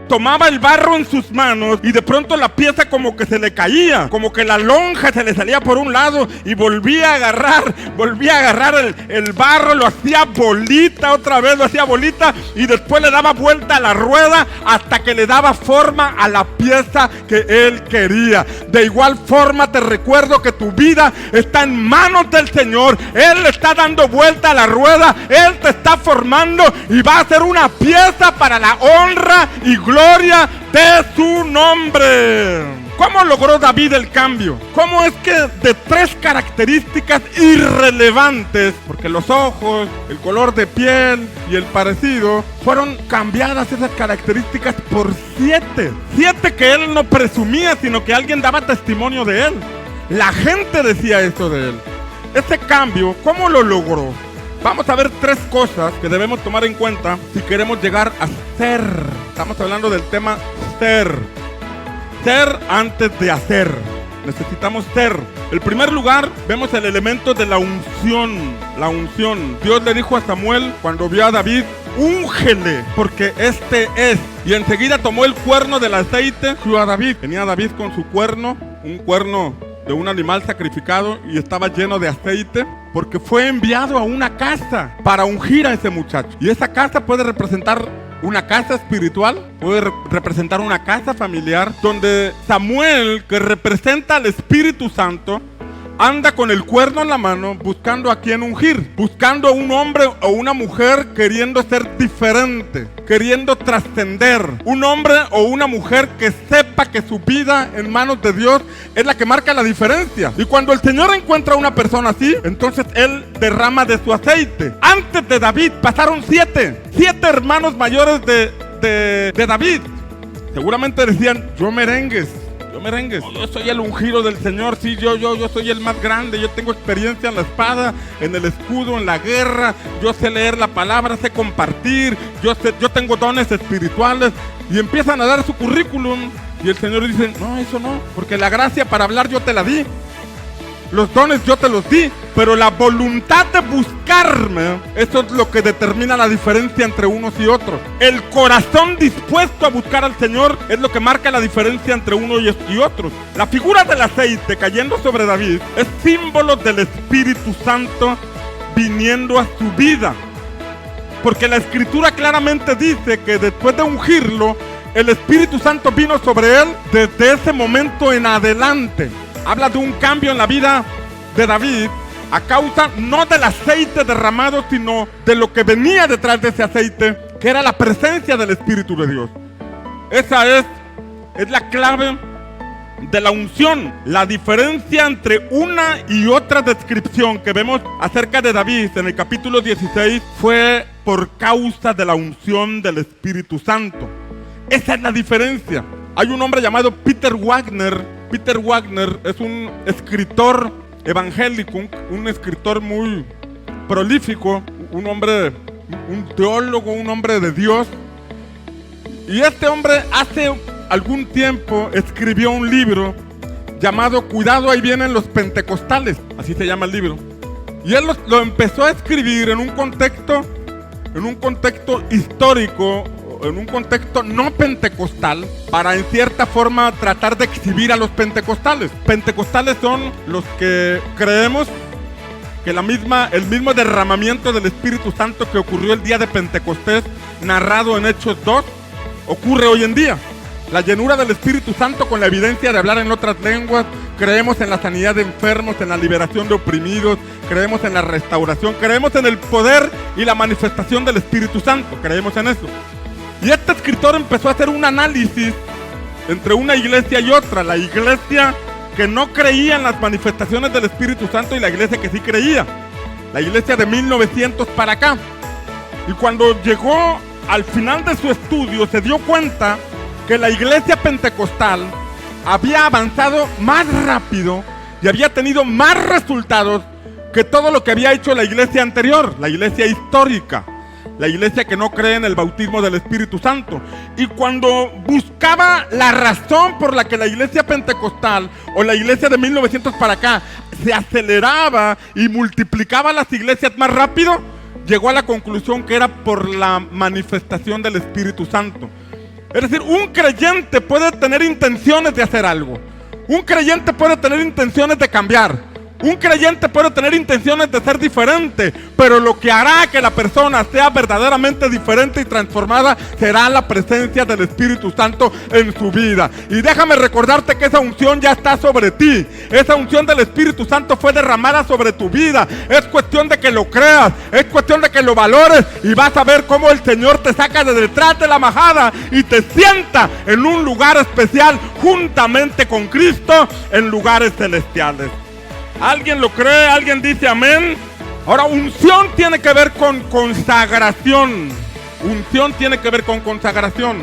tomaba el barro en sus manos y de pronto la pieza como que se le caía, como que la lonja se le salía por un lado y volvía a agarrar el barro, lo hacía bolita, otra vez lo hacía bolita y después le daba vuelta a la rueda hasta que le daba forma a la pieza que él quería. De igual forma te recuerdo que tu vida está en manos del Señor. Él le está dando vuelta a la rueda, Él te está formando y va a ser una pieza para la honra y gloria de su nombre. ¿Cómo logró David el cambio? ¿Cómo es que de 3 características irrelevantes, porque los ojos, el color de piel y el parecido, fueron cambiadas esas características por 7? 7 que él no presumía, sino que alguien daba testimonio de él. La gente decía eso de él. Ese cambio, ¿cómo lo logró? Vamos a ver 3 cosas que debemos tomar en cuenta si queremos llegar a ser. Estamos hablando del tema ser. Ser antes de hacer. Necesitamos ser. En primer lugar, vemos el elemento de la unción. La unción. Dios le dijo a Samuel cuando vio a David: úngele, porque este es. Y enseguida tomó el cuerno del aceite, dio a David. Tenía David con su cuerno, un cuerno de un animal sacrificado, y estaba lleno de aceite, porque fue enviado a una casa para ungir a ese muchacho. Y esa casa puede representar una casa espiritual, puede representar una casa familiar, donde Samuel, que representa al Espíritu Santo, anda con el cuerno en la mano buscando a quien ungir, buscando a un hombre o una mujer queriendo ser diferente, queriendo trascender. Un hombre o una mujer que sepa que su vida en manos de Dios es la que marca la diferencia. Y cuando el Señor encuentra a una persona así, entonces Él derrama de su aceite. Antes de David pasaron 7 hermanos mayores de David. Seguramente decían: yo merengues. Yo soy el ungido del Señor, sí, yo soy el más grande, yo tengo experiencia en la espada, en el escudo, en la guerra, yo sé leer la palabra, sé compartir, yo tengo dones espirituales. Y empiezan a dar su currículum y el Señor dice: no, eso no, porque la gracia para hablar yo te la di, los dones yo te los di, pero la voluntad de buscarme, eso es lo que determina la diferencia entre unos y otros. El corazón dispuesto a buscar al Señor es lo que marca la diferencia entre unos y otros. La figura del aceite cayendo sobre David es símbolo del Espíritu Santo viniendo a su vida, porque la Escritura claramente dice que después de ungirlo, el Espíritu Santo vino sobre él desde ese momento en adelante. Habla de un cambio en la vida de David a causa no del aceite derramado, sino de lo que venía detrás de ese aceite, que era la presencia del Espíritu de Dios. Esa es la clave de la unción. La diferencia entre una y otra descripción que vemos acerca de David en el capítulo 16 fue por causa de la unción del Espíritu Santo. Esa es la diferencia. Hay un hombre llamado Peter Wagner. Peter Wagner es un escritor evangélico, un escritor muy prolífico, un teólogo, un hombre de Dios. Y este hombre hace algún tiempo escribió un libro llamado Cuidado, ahí vienen los pentecostales, así se llama el libro. Y él lo empezó a escribir en un contexto histórico, en un contexto no pentecostal, para en cierta forma tratar de exhibir a los pentecostales. Pentecostales son los que creemos que el mismo derramamiento del Espíritu Santo que ocurrió el día de Pentecostés, narrado en Hechos 2, ocurre hoy en día. La llenura del Espíritu Santo con la evidencia de hablar en otras lenguas. Creemos en la sanidad de enfermos, en la liberación de oprimidos, creemos en la restauración, creemos en el poder y la manifestación del Espíritu Santo, creemos en eso. Y este escritor empezó a hacer un análisis entre una iglesia y otra. La iglesia que no creía en las manifestaciones del Espíritu Santo y la iglesia que sí creía. La iglesia de 1900 para acá. Y cuando llegó al final de su estudio se dio cuenta que la iglesia pentecostal había avanzado más rápido y había tenido más resultados que todo lo que había hecho la iglesia anterior, la iglesia histórica. La iglesia que no cree en el bautismo del Espíritu Santo. Y cuando buscaba la razón por la que la iglesia pentecostal o la iglesia de 1900 para acá se aceleraba y multiplicaba las iglesias más rápido, llegó a la conclusión que era por la manifestación del Espíritu Santo. Es decir, un creyente puede tener intenciones de hacer algo. Un creyente puede tener intenciones de cambiar. Un creyente puede tener intenciones de ser diferente, pero lo que hará que la persona sea verdaderamente diferente y transformada será la presencia del Espíritu Santo en su vida. Y déjame recordarte que esa unción ya está sobre ti. Esa unción del Espíritu Santo fue derramada sobre tu vida. Es cuestión de que lo creas, es cuestión de que lo valores, y vas a ver cómo el Señor te saca de detrás de la majada y te sienta en un lugar especial juntamente con Cristo en lugares celestiales. ¿Alguien lo cree? ¿Alguien dice amén? Ahora, unción tiene que ver con consagración. Unción tiene que ver con consagración.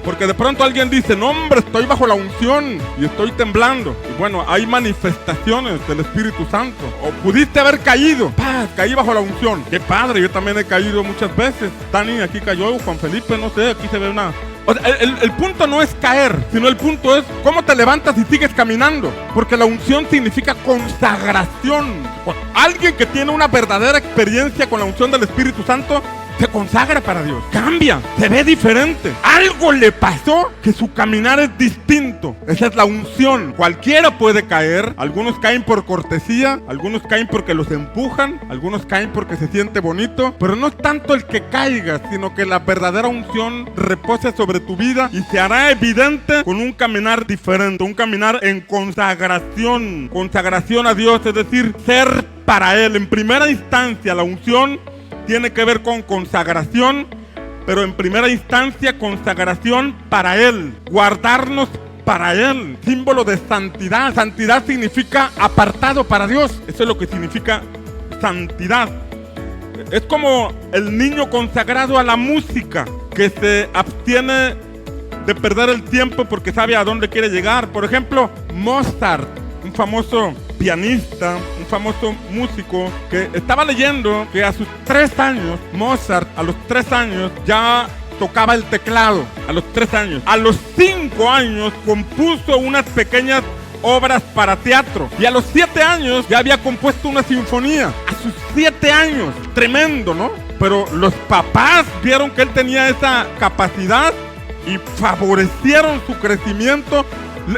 Porque de pronto alguien dice, no hombre, estoy bajo la unción y estoy temblando. Y bueno, hay manifestaciones del Espíritu Santo. O pudiste haber caído. Caí bajo la unción. Qué padre, yo también he caído muchas veces. Tani aquí cayó, Juan Felipe, no sé, aquí se ve una... O sea, el punto no es caer, sino el punto es cómo te levantas y sigues caminando. Porque la unción significa consagración. Alguien que tiene una verdadera experiencia con la unción del Espíritu Santo se consagra para Dios, cambia, se ve diferente. Algo le pasó que su caminar es distinto. Esa es la unción. Cualquiera puede caer. Algunos caen por cortesía, algunos caen porque los empujan, algunos caen porque se siente bonito. Pero no es tanto el que caiga, sino que la verdadera unción repose sobre tu vida y se hará evidente con un caminar diferente, un caminar en consagración. Consagración a Dios, es decir, ser para Él. En primera instancia, la unción tiene que ver con consagración, pero en primera instancia consagración para Él, guardarnos para Él, símbolo de santidad. Santidad significa apartado para Dios, eso es lo que significa santidad. Es como el niño consagrado a la música, que se abstiene de perder el tiempo porque sabe a dónde quiere llegar. Por ejemplo, Mozart, un famoso pianista, un famoso músico, que estaba leyendo que a sus 3 años, Mozart a los 3 años ya tocaba el teclado, a los 3 años. A los 5 años compuso unas pequeñas obras para teatro, y a los 7 años ya había compuesto una sinfonía. A sus 7 años, tremendo, ¿no? Pero los papás vieron que él tenía esa capacidad y favorecieron su crecimiento.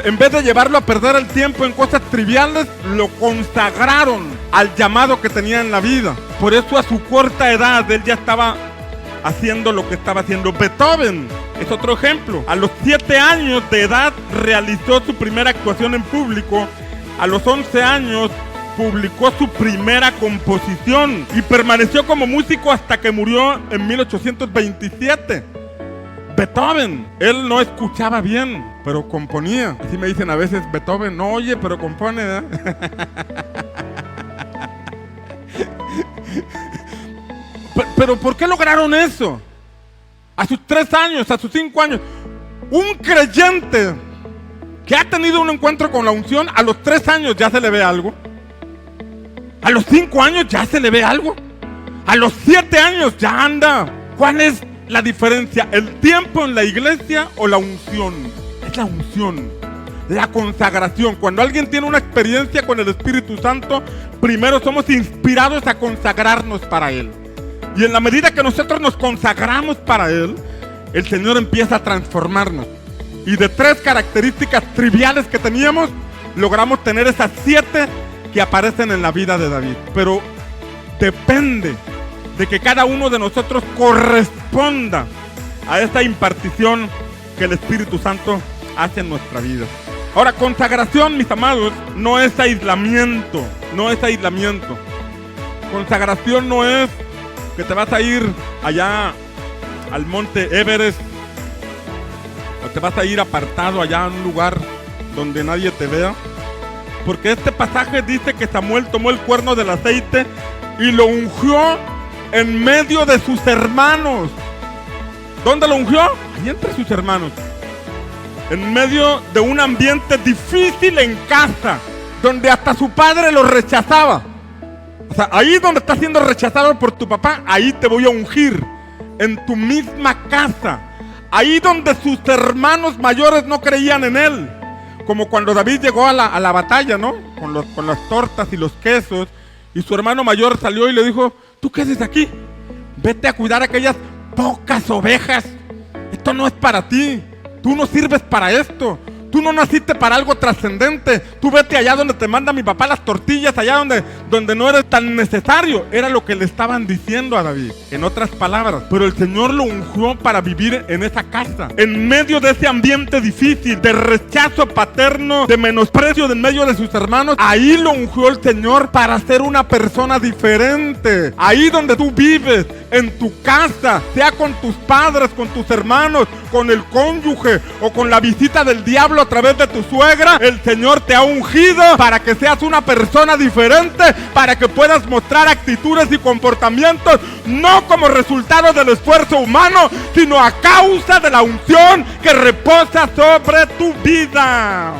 En vez de llevarlo a perder el tiempo en cosas triviales, lo consagraron al llamado que tenía en la vida. Por eso a su corta edad él ya estaba haciendo lo que estaba haciendo. Beethoven es otro ejemplo. A los 7 años de edad realizó su primera actuación en público. A los 11 años publicó su primera composición y permaneció como músico hasta que murió en 1827. Beethoven, él no escuchaba bien, pero componía. Así me dicen a veces, Beethoven no oye, pero compone, ¿eh? Pero ¿por qué lograron eso? A sus 3 años, a sus 5 años. Un creyente que ha tenido un encuentro con la unción, a los 3 años ya se le ve algo. A los 5 años ya se le ve algo. A los 7 años ya anda. ¿Cuál es la diferencia? ¿El tiempo en la iglesia o la unción? Es la unción, la consagración. Cuando alguien tiene una experiencia con el Espíritu Santo, primero somos inspirados a consagrarnos para Él. Y en la medida que nosotros nos consagramos para Él, el Señor empieza a transformarnos. Y de 3 características triviales que teníamos, logramos tener esas 7 que aparecen en la vida de David. Pero depende de que cada uno de nosotros corresponda a esta impartición que el Espíritu Santo hace en nuestra vida. Ahora, consagración, mis amados, no es aislamiento, no es aislamiento. Consagración no es que te vas a ir allá al monte Everest, o te vas a ir apartado allá en un lugar donde nadie te vea. Porque este pasaje dice que Samuel tomó el cuerno del aceite y lo ungió en medio de sus hermanos. ¿Dónde lo ungió? Ahí entre sus hermanos. En medio de un ambiente difícil en casa, donde hasta su padre lo rechazaba. O sea, ahí donde estás siendo rechazado por tu papá, ahí te voy a ungir. En tu misma casa. Ahí donde sus hermanos mayores no creían en él. Como cuando David llegó a la batalla, ¿no? Con las tortas y los quesos. Y su hermano mayor salió y le dijo: ¿tú qué haces aquí? Vete a cuidar aquellas pocas ovejas Esto no es para ti. Tú no sirves para esto. Tú no naciste para algo trascendente. Tú vete allá donde te manda mi papá las tortillas, allá donde no eres tan necesario. Era lo que le estaban diciendo a David, en otras palabras. Pero el Señor lo ungió para vivir en esa casa, en medio de ese ambiente difícil, de rechazo paterno, de menosprecio en medio de sus hermanos. Ahí lo ungió el Señor para ser una persona diferente. Ahí donde tú vives, en tu casa, sea con tus padres, con tus hermanos, con el cónyuge o con la visita del diablo a través de tu suegra, el Señor te ha ungido para que seas una persona diferente, para que puedas mostrar actitudes y comportamientos no como resultado del esfuerzo humano, sino a causa de la unción que reposa sobre tu vida.